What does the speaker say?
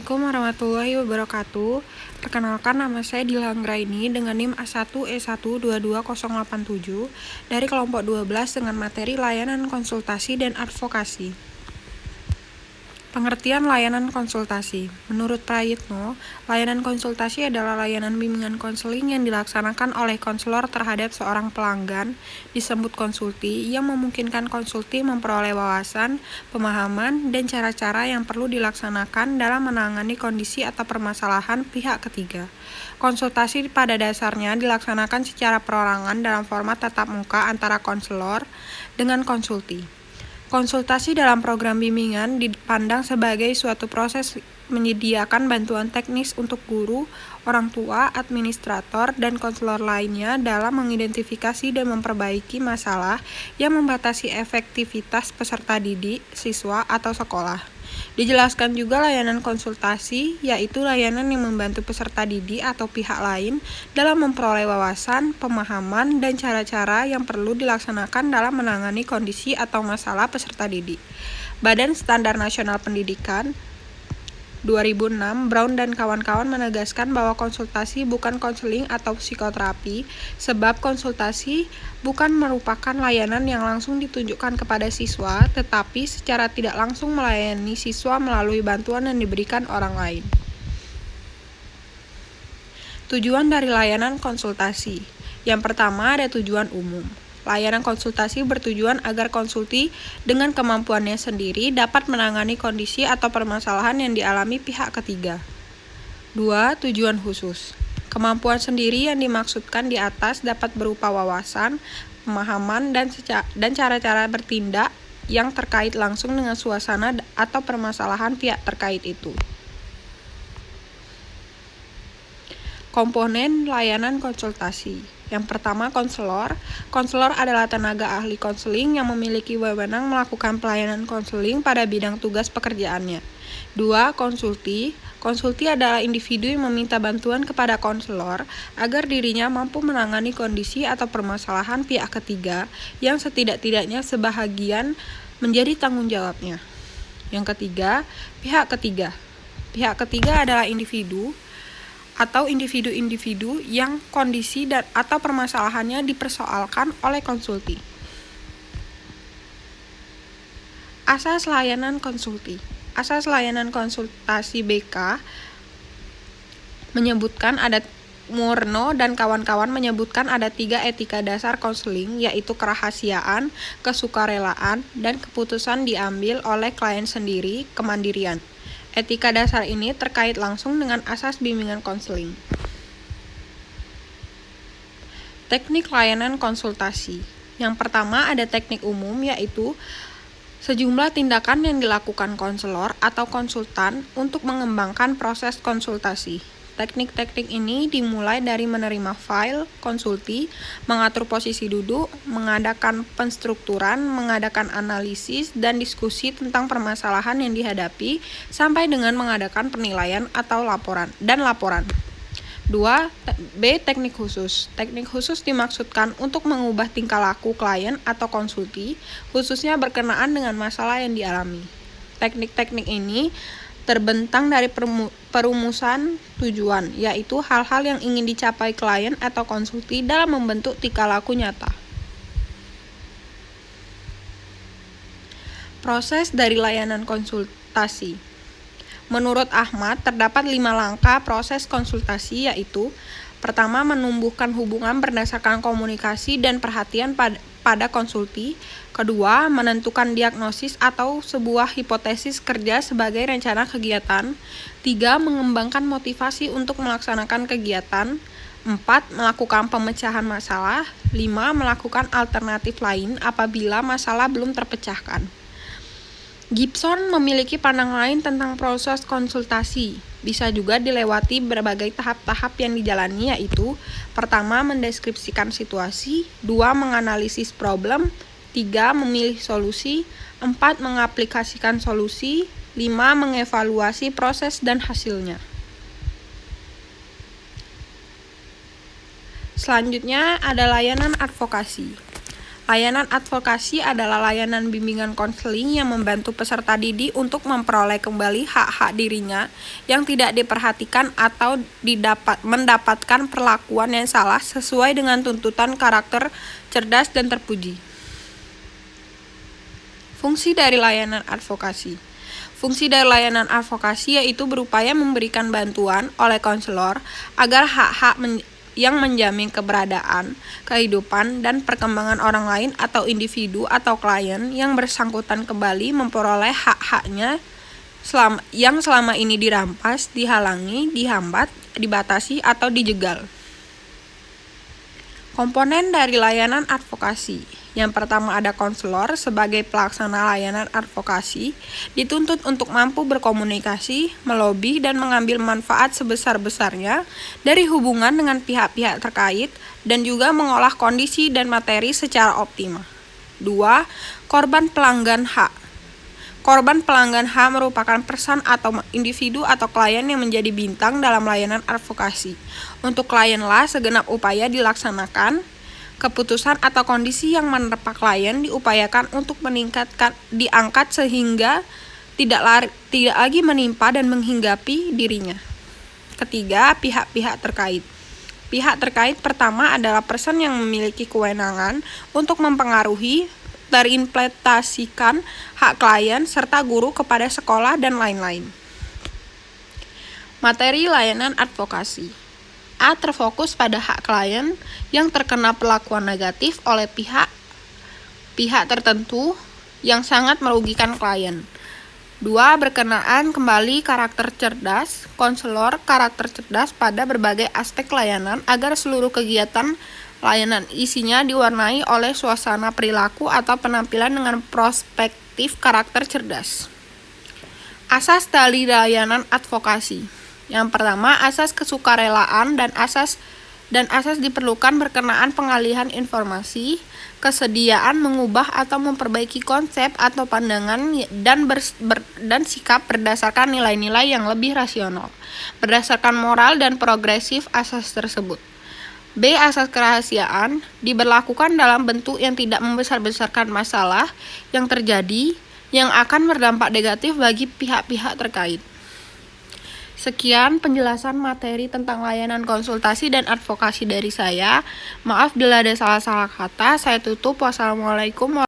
Assalamualaikum warahmatullahi wabarakatuh. Perkenalkan, nama saya Dila Anggraini dengan NIM A1E1222087 dari kelompok 12 dengan materi layanan konsultasi dan advokasi. Pengertian layanan konsultasi. Menurut Prayitno, layanan konsultasi adalah layanan bimbingan konseling yang dilaksanakan oleh konselor terhadap seorang pelanggan, disebut konsulti, yang memungkinkan konsulti memperoleh wawasan, pemahaman, dan cara-cara yang perlu dilaksanakan dalam menangani kondisi atau permasalahan pihak ketiga. Konsultasi pada dasarnya dilaksanakan secara perorangan dalam format tatap muka antara konselor dengan konsulti. Konsultasi dalam program bimbingan dipandang sebagai suatu proses menyediakan bantuan teknis untuk guru, orang tua, administrator, dan konselor lainnya dalam mengidentifikasi dan memperbaiki masalah yang membatasi efektivitas peserta didik, siswa, atau sekolah. Dijelaskan juga layanan konsultasi, yaitu layanan yang membantu peserta didik atau pihak lain dalam memperoleh wawasan, pemahaman, dan cara-cara yang perlu dilaksanakan dalam menangani kondisi atau masalah peserta didik. Badan Standar Nasional Pendidikan 2006, Brown dan kawan-kawan menegaskan bahwa konsultasi bukan konseling atau psikoterapi, sebab konsultasi bukan merupakan layanan yang langsung ditunjukkan kepada siswa, tetapi secara tidak langsung melayani siswa melalui bantuan yang diberikan orang lain. Tujuan dari layanan konsultasi. Yang pertama, ada tujuan umum. Layanan konsultasi bertujuan agar konsulti dengan kemampuannya sendiri dapat menangani kondisi atau permasalahan yang dialami pihak ketiga. 2. Tujuan khusus. Kemampuan sendiri yang dimaksudkan di atas dapat berupa wawasan, pemahaman, dan cara-cara bertindak yang terkait langsung dengan suasana atau permasalahan pihak terkait itu. Komponen layanan konsultasi. Yang pertama, konselor. Konselor adalah tenaga ahli konseling yang memiliki wewenang melakukan pelayanan konseling pada bidang tugas pekerjaannya. 2. Konsulti. Konsulti adalah individu yang meminta bantuan kepada konselor agar dirinya mampu menangani kondisi atau permasalahan pihak ketiga yang setidak-tidaknya sebahagian menjadi tanggung jawabnya. Yang ketiga, pihak ketiga. Pihak ketiga adalah individu atau individu-individu yang kondisi dan atau permasalahannya dipersoalkan oleh konsulti. Asas layanan konsulti. Asas layanan konsultasi BK menyebutkan ada Murno dan kawan-kawan menyebutkan ada 3 etika dasar konseling, yaitu kerahasiaan, kesukarelaan, dan keputusan diambil oleh klien sendiri, kemandirian. Etika dasar ini terkait langsung dengan asas bimbingan konseling. Teknik layanan konsultasi. Yang pertama ada teknik umum, yaitu sejumlah tindakan yang dilakukan konselor atau konsultan untuk mengembangkan proses konsultasi. Teknik-teknik ini dimulai dari menerima file konsulti, mengatur posisi duduk, mengadakan penstrukturan, mengadakan analisis dan diskusi tentang permasalahan yang dihadapi, sampai dengan mengadakan penilaian atau laporan. 2. Teknik khusus. Teknik khusus dimaksudkan untuk mengubah tingkah laku klien atau konsulti, khususnya berkenaan dengan masalah yang dialami. Teknik-teknik ini terbentang dari perumusan tujuan, yaitu hal-hal yang ingin dicapai klien atau konsulti dalam membentuk tingkah laku nyata. Proses dari layanan konsultasi. Menurut Ahmad, terdapat 5 langkah proses konsultasi, yaitu: pertama, menumbuhkan hubungan berdasarkan komunikasi dan perhatian pada konsulti. Kedua, menentukan diagnosis atau sebuah hipotesis kerja sebagai rencana kegiatan. 3. Mengembangkan motivasi untuk melaksanakan kegiatan. 4. Melakukan pemecahan masalah. 5. Melakukan alternatif lain apabila masalah belum terpecahkan. Gibson memiliki pandangan lain tentang proses konsultasi. Bisa juga dilewati berbagai tahap-tahap yang dijalani, yaitu: pertama, mendeskripsikan situasi. 2. Menganalisis problem. 3. Memilih solusi. 4. Mengaplikasikan solusi. 5. Mengevaluasi proses dan hasilnya. Selanjutnya ada layanan advokasi. Layanan advokasi adalah layanan bimbingan konseling yang membantu peserta didik untuk memperoleh kembali hak-hak dirinya yang tidak diperhatikan atau mendapatkan perlakuan yang salah sesuai dengan tuntutan karakter cerdas dan terpuji. Fungsi dari layanan advokasi. Fungsi dari layanan advokasi yaitu berupaya memberikan bantuan oleh konselor agar hak-hak yang menjamin keberadaan, kehidupan, dan perkembangan orang lain atau individu atau klien yang bersangkutan kembali memperoleh hak-haknya yang selama ini dirampas, dihalangi, dihambat, dibatasi, atau dijegal. Komponen dari layanan advokasi. Yang pertama ada konselor sebagai pelaksana layanan advokasi, dituntut untuk mampu berkomunikasi, melobi, dan mengambil manfaat sebesar-besarnya dari hubungan dengan pihak-pihak terkait dan juga mengolah kondisi dan materi secara optimal. 2. Korban pelanggan hak. Korban pelanggan hak merupakan person atau individu atau klien yang menjadi bintang dalam layanan advokasi. Untuk klienlah segenap upaya dilaksanakan, keputusan atau kondisi yang menerpa klien diupayakan untuk diangkat sehingga tidak lagi menimpa dan menghinggapi dirinya. Ketiga, pihak-pihak terkait. Pihak terkait pertama adalah person yang memiliki kewenangan untuk mempengaruhi, terimplementasikan hak klien serta guru kepada sekolah dan lain-lain. Materi layanan advokasi. A. Terfokus pada hak klien yang terkena perlakuan negatif oleh pihak tertentu yang sangat merugikan klien. 2. Berkenaan kembali karakter cerdas, konselor karakter cerdas pada berbagai aspek layanan agar seluruh kegiatan layanan isinya diwarnai oleh suasana perilaku atau penampilan dengan perspektif karakter cerdas. Asas dari layanan advokasi. Yang pertama, asas kesukarelaan dan asas diperlukan berkenaan pengalihan informasi, kesediaan mengubah atau memperbaiki konsep atau pandangan dan sikap berdasarkan nilai-nilai yang lebih rasional, berdasarkan moral dan progresif asas tersebut. B. Asas kerahasiaan diberlakukan dalam bentuk yang tidak membesar-besarkan masalah yang terjadi yang akan berdampak negatif bagi pihak-pihak terkait. Sekian penjelasan materi tentang layanan konsultasi dan advokasi dari saya. Maaf bila ada salah-salah kata. Saya tutup. Wassalamualaikum warahmatullahi wabarakatuh.